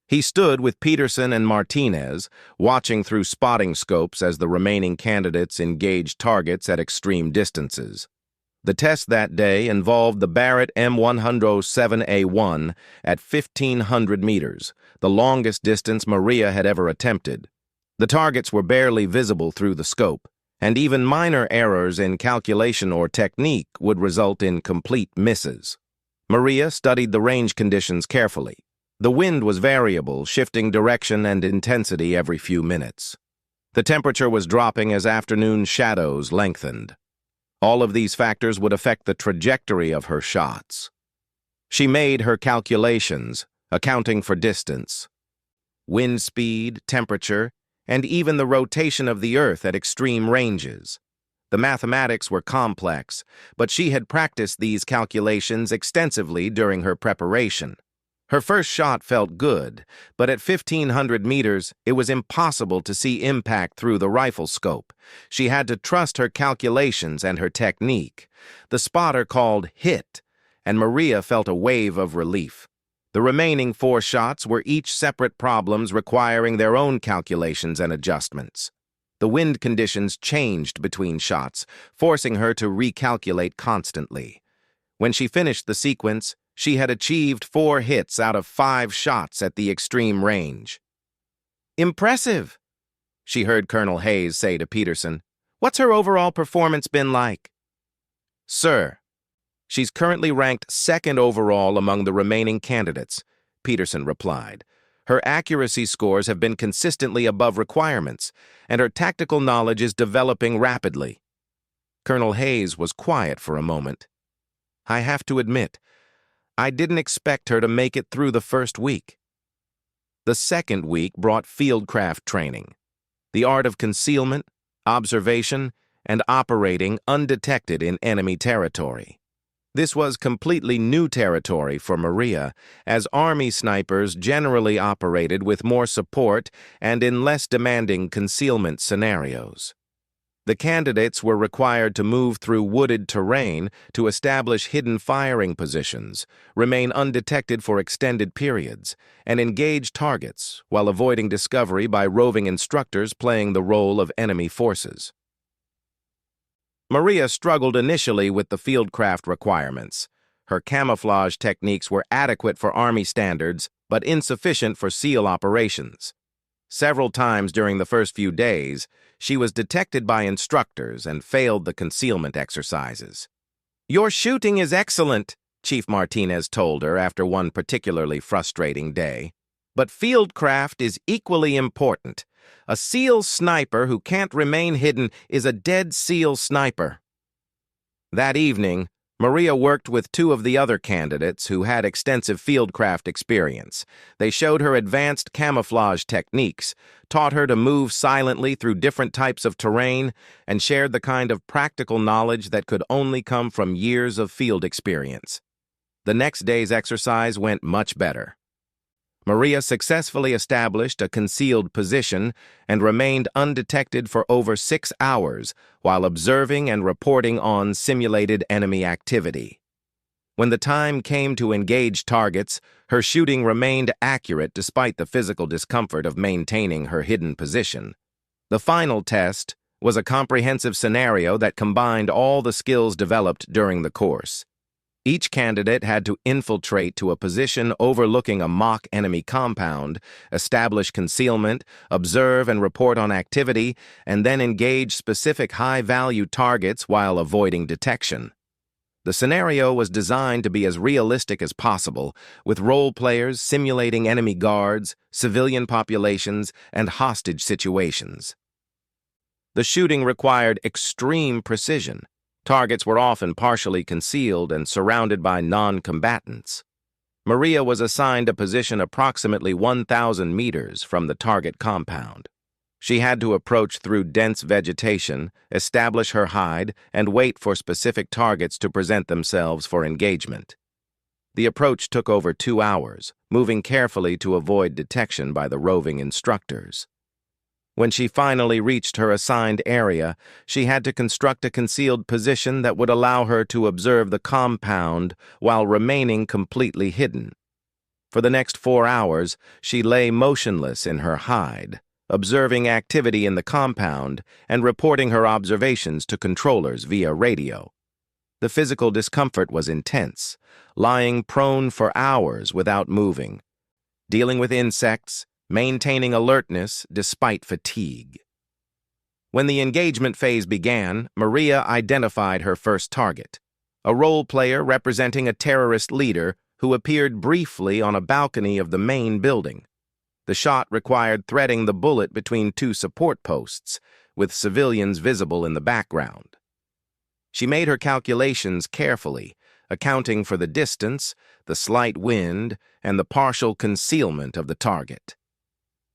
He stood with Peterson and Martinez, watching through spotting scopes as the remaining candidates engaged targets at extreme distances. The test that day involved the Barrett M107A1 at 1,500 meters, the longest distance Maria had ever attempted. The targets were barely visible through the scope, and even minor errors in calculation or technique would result in complete misses. Maria studied the range conditions carefully. The wind was variable, shifting direction and intensity every few minutes. The temperature was dropping as afternoon shadows lengthened. All of these factors would affect the trajectory of her shots. She made her calculations, accounting for distance, wind speed, temperature, and even the rotation of the Earth at extreme ranges. The mathematics were complex, but she had practiced these calculations extensively during her preparation. Her first shot felt good, but at 1,500 meters, it was impossible to see impact through the rifle scope. She had to trust her calculations and her technique. The spotter called hit, and Maria felt a wave of relief. The remaining 4 shots were each separate problems requiring their own calculations and adjustments. The wind conditions changed between shots, forcing her to recalculate constantly. When she finished the sequence, she had achieved 4 hits out of 5 shots at the extreme range. "Impressive," she heard Colonel Hayes say to Peterson. "What's her overall performance been like?" "Sir, she's currently ranked 2nd overall among the remaining candidates," Peterson replied. "Her accuracy scores have been consistently above requirements, and her tactical knowledge is developing rapidly." Colonel Hayes was quiet for a moment. "I have to admit, I didn't expect her to make it through the first week." The second week brought fieldcraft training, the art of concealment, observation, and operating undetected in enemy territory. This was completely new territory for Maria, as Army snipers generally operated with more support and in less demanding concealment scenarios. The candidates were required to move through wooded terrain to establish hidden firing positions, remain undetected for extended periods, and engage targets while avoiding discovery by roving instructors playing the role of enemy forces. Maria struggled initially with the fieldcraft requirements. Her camouflage techniques were adequate for Army standards, but insufficient for SEAL operations. Several times during the first few days, she was detected by instructors and failed the concealment exercises. "Your shooting is excellent," Chief Martinez told her after one particularly frustrating day. "But fieldcraft is equally important. A SEAL sniper who can't remain hidden is a dead SEAL sniper." That evening, Maria worked with 2 of the other candidates who had extensive fieldcraft experience. They showed her advanced camouflage techniques, taught her to move silently through different types of terrain, and shared the kind of practical knowledge that could only come from years of field experience. The next day's exercise went much better. Maria successfully established a concealed position and remained undetected for over 6 hours while observing and reporting on simulated enemy activity. When the time came to engage targets, her shooting remained accurate despite the physical discomfort of maintaining her hidden position. The final test was a comprehensive scenario that combined all the skills developed during the course. Each candidate had to infiltrate to a position overlooking a mock enemy compound, establish concealment, observe and report on activity, and then engage specific high-value targets while avoiding detection. The scenario was designed to be as realistic as possible, with role players simulating enemy guards, civilian populations, and hostage situations. The shooting required extreme precision. Targets were often partially concealed and surrounded by non-combatants. Maria was assigned a position approximately 1,000 meters from the target compound. She had to approach through dense vegetation, establish her hide, and wait for specific targets to present themselves for engagement. The approach took over 2 hours, moving carefully to avoid detection by the roving instructors. When she finally reached her assigned area, she had to construct a concealed position that would allow her to observe the compound while remaining completely hidden. For the next 4 hours, she lay motionless in her hide, observing activity in the compound and reporting her observations to controllers via radio. The physical discomfort was intense, lying prone for hours without moving, dealing with insects, maintaining alertness despite fatigue. When the engagement phase began, Maria identified her first target, a role player representing a terrorist leader who appeared briefly on a balcony of the main building. The shot required threading the bullet between two support posts, with civilians visible in the background. She made her calculations carefully, accounting for the distance, the slight wind, and the partial concealment of the target.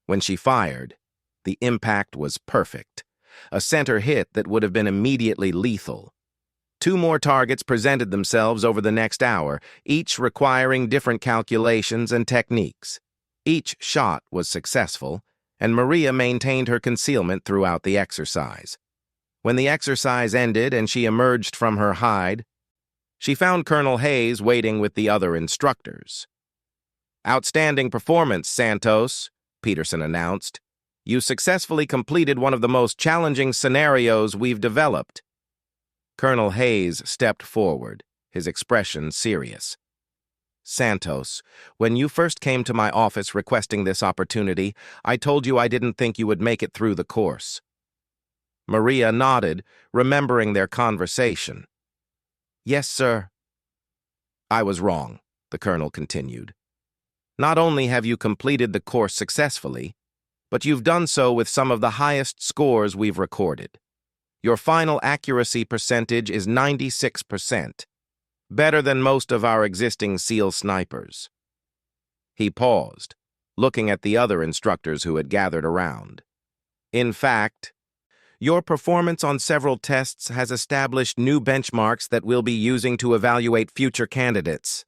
When she fired, the impact was perfect, a center hit that would have been immediately lethal. Two more targets presented themselves over the next hour, each requiring different calculations and techniques. Each shot was successful, and Maria maintained her concealment throughout the exercise. When the exercise ended and she emerged from her hide, she found Colonel Hayes waiting with the other instructors. "Outstanding performance, Santos," Peterson announced. "You successfully completed one of the most challenging scenarios we've developed." Colonel Hayes stepped forward, his expression serious. "Santos, when you first came to my office requesting this opportunity, I told you I didn't think you would make it through the course." Maria nodded, remembering their conversation. "Yes, sir." "I was wrong," the colonel continued. "Not only have you completed the course successfully, but you've done so with some of the highest scores we've recorded. Your final accuracy percentage is 96%, better than most of our existing SEAL snipers." He paused, looking at the other instructors who had gathered around. "In fact, your performance on several tests has established new benchmarks that we'll be using to evaluate future candidates."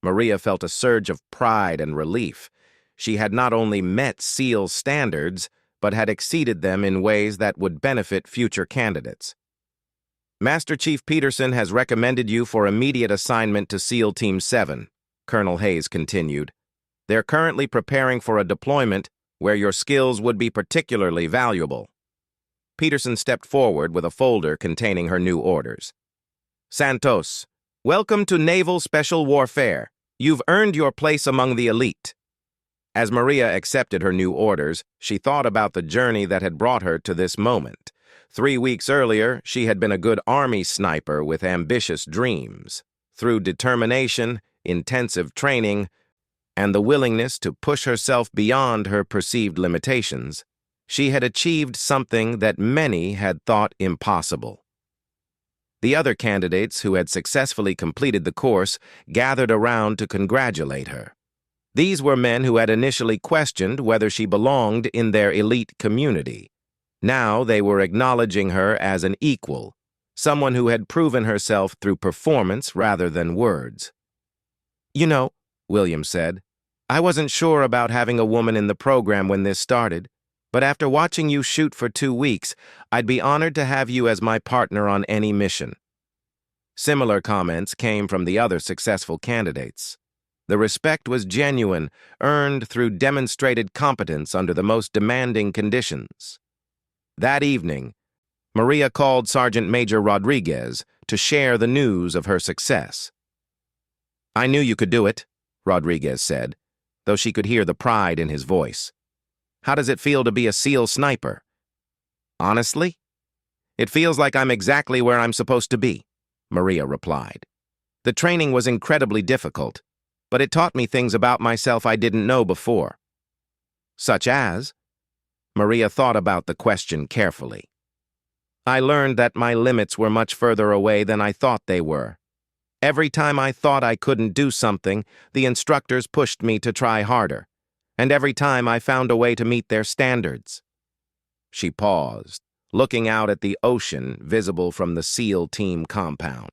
Maria felt a surge of pride and relief. She had not only met SEAL standards, but had exceeded them in ways that would benefit future candidates. "Master Chief Peterson has recommended you for immediate assignment to SEAL Team 7, Colonel Hayes continued. "They're currently preparing for a deployment where your skills would be particularly valuable." Peterson stepped forward with a folder containing her new orders. "Santos, welcome to Naval Special Warfare. You've earned your place among the elite." As Maria accepted her new orders, she thought about the journey that had brought her to this moment. 3 weeks earlier, she had been a good Army sniper with ambitious dreams. Through determination, intensive training, and the willingness to push herself beyond her perceived limitations, she had achieved something that many had thought impossible. The other candidates who had successfully completed the course gathered around to congratulate her. These were men who had initially questioned whether she belonged in their elite community. Now they were acknowledging her as an equal, someone who had proven herself through performance rather than words. "You know," William said, "I wasn't sure about having a woman in the program when this started, but after watching you shoot for 2 weeks, I'd be honored to have you as my partner on any mission." Similar comments came from the other successful candidates. The respect was genuine, earned through demonstrated competence under the most demanding conditions. That evening, Maria called Sergeant Major Rodriguez to share the news of her success. "I knew you could do it," Rodriguez said, though she could hear the pride in his voice. "How does it feel to be a SEAL sniper?" "Honestly, it feels like I'm exactly where I'm supposed to be," Maria replied. "The training was incredibly difficult, but it taught me things about myself I didn't know before." "Such as?" Maria thought about the question carefully. "I learned that my limits were much further away than I thought they were. Every time I thought I couldn't do something, the instructors pushed me to try harder, and every time I found a way to meet their standards." She paused, looking out at the ocean visible from the SEAL team compound.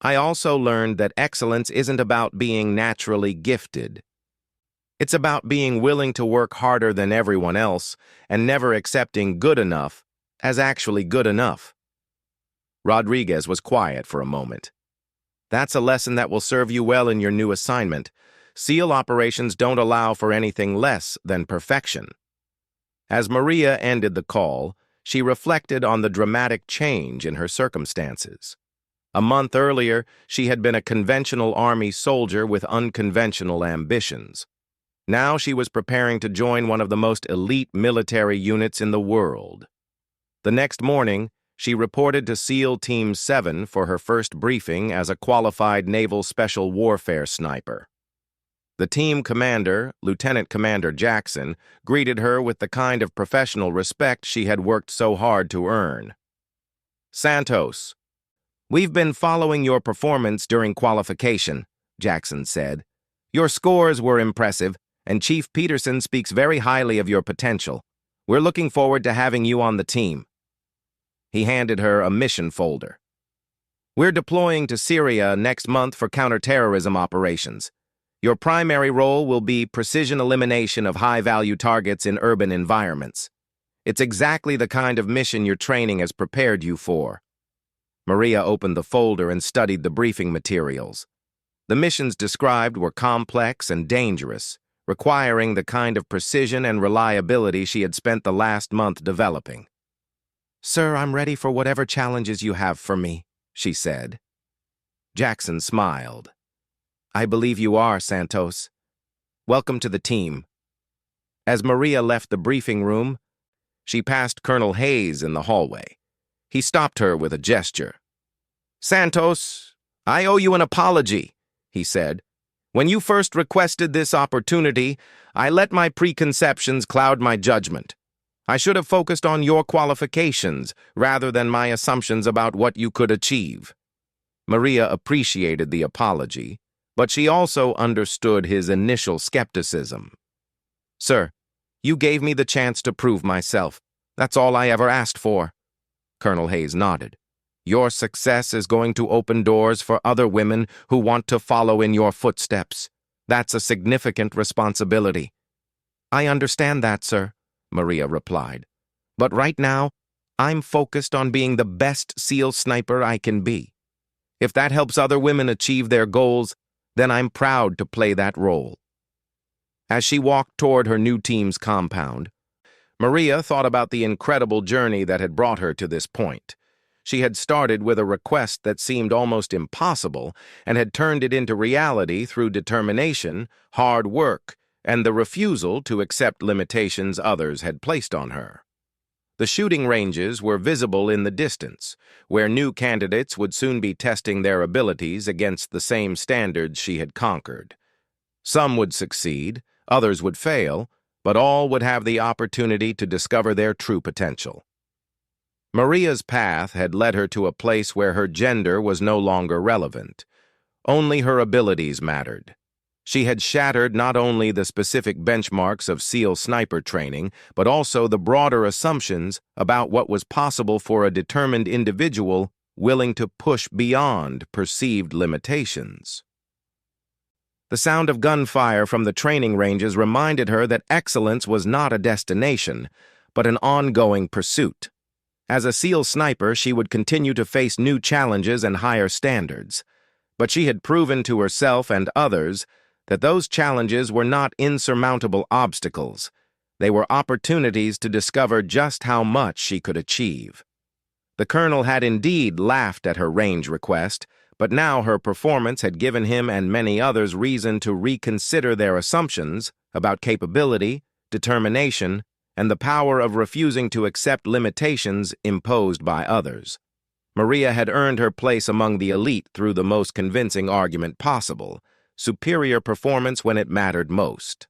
"I also learned that excellence isn't about being naturally gifted. It's about being willing to work harder than everyone else and never accepting good enough as actually good enough." Rodriguez was quiet for a moment. "That's a lesson that will serve you well in your new assignment. SEAL operations don't allow for anything less than perfection." As Maria ended the call, she reflected on the dramatic change in her circumstances. A month earlier, she had been a conventional army soldier with unconventional ambitions. Now she was preparing to join one of the most elite military units in the world. The next morning, she reported to SEAL Team 7 for her first briefing as a qualified naval special warfare sniper. The team commander, Lieutenant Commander Jackson, greeted her with the kind of professional respect she had worked so hard to earn. "Santos, we've been following your performance during qualification," Jackson said. "Your scores were impressive, and Chief Peterson speaks very highly of your potential. We're looking forward to having you on the team." He handed her a mission folder. "We're deploying to Syria next month for counterterrorism operations. Your primary role will be precision elimination of high-value targets in urban environments. It's exactly the kind of mission your training has prepared you for." Maria opened the folder and studied the briefing materials. The missions described were complex and dangerous, requiring the kind of precision and reliability she had spent the last month developing. "Sir, I'm ready for whatever challenges you have for me," she said. Jackson smiled. "I believe you are, Santos. Welcome to the team." As Maria left the briefing room, she passed Colonel Hayes in the hallway. He stopped her with a gesture. "Santos, I owe you an apology," he said. "When you first requested this opportunity, I let my preconceptions cloud my judgment. I should have focused on your qualifications rather than my assumptions about what you could achieve." Maria appreciated the apology, but she also understood his initial skepticism. "Sir, you gave me the chance to prove myself. That's all I ever asked for." Colonel Hayes nodded. "Your success is going to open doors for other women who want to follow in your footsteps. That's a significant responsibility." "I understand that, sir," Maria replied. "But right now, I'm focused on being the best SEAL sniper I can be. If that helps other women achieve their goals, then I'm proud to play that role." As she walked toward her new team's compound, Maria thought about the incredible journey that had brought her to this point. She had started with a request that seemed almost impossible and had turned it into reality through determination, hard work, and the refusal to accept limitations others had placed on her. The shooting ranges were visible in the distance, where new candidates would soon be testing their abilities against the same standards she had conquered. Some would succeed, others would fail, but all would have the opportunity to discover their true potential. Maria's path had led her to a place where her gender was no longer relevant. Only her abilities mattered. She had shattered not only the specific benchmarks of SEAL sniper training, but also the broader assumptions about what was possible for a determined individual willing to push beyond perceived limitations. The sound of gunfire from the training ranges reminded her that excellence was not a destination, but an ongoing pursuit. As a SEAL sniper, she would continue to face new challenges and higher standards. But she had proven to herself and others that those challenges were not insurmountable obstacles. They were opportunities to discover just how much she could achieve. The colonel had indeed laughed at her range request, but now her performance had given him and many others reason to reconsider their assumptions about capability, determination, and the power of refusing to accept limitations imposed by others. Maria had earned her place among the elite through the most convincing argument possible: superior performance when it mattered most.